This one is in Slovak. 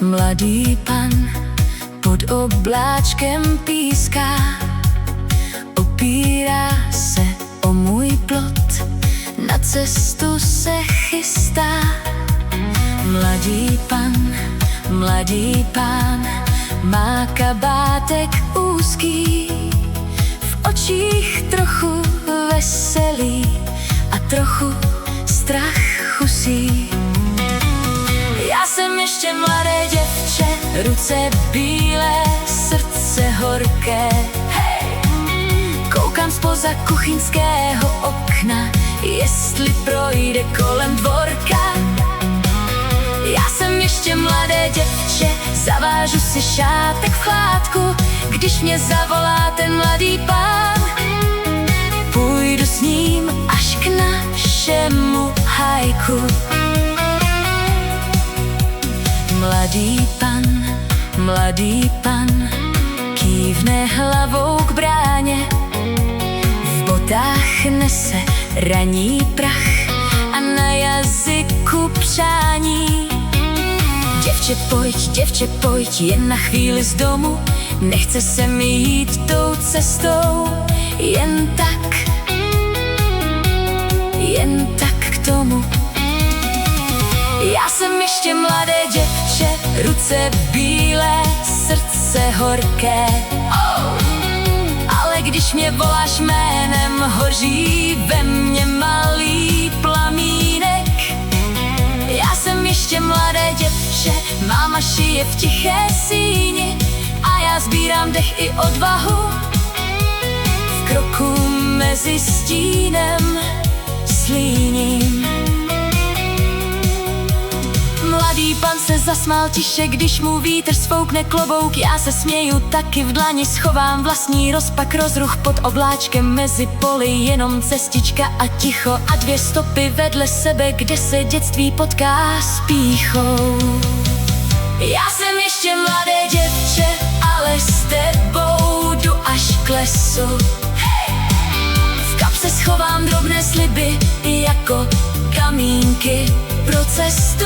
Mladý pan pod obláčkem píská, opírá se o můj plot, na cestu se chystá. Mladý pán má kabátek úzký, v očích trochu veselý a trochu strach chusí. Já jsem ještě mladé děvče, ruce bílé, srdce horké. Koukám zpoza kuchyňského okna, jestli projde kolem dvorka. Já jsem ještě mladé děvče, zavážu si šátek v chládku, když mě zavolá ten mladý pán. Půjdu s ním až k našemu hajku. Mladý pan kývne hlavou k bráně, v botách nese ranní prach a na jazyku přání. Děvče pojď jen na chvíli z domu, nechce se mi jít tou cestou, jen tak k tomu. Já jsem ještě mladé děvče, ruce bílé, srdce horké. Ale když mě voláš jménem, hoří ve mně malý plamínek. Já jsem ještě mladé děvče, máma šije v tiché síni a já sbírám dech i odvahu v kroku mezi stínem slíním. Mladý pan se zasmál tiše, když mu vítr sfoukne klobouk. Já se směju taky, v dlani schovám vlastní rozpak, rozruch pod obláčkem mezi poli. Jenom cestička a ticho a 2 stopy vedle sebe, kde se dětství potká s pýchou. Já jsem ještě mladé děvče, ale s tebou jdu až k lesu. V kapse schovám drobné sliby jako kamínky pro cestu.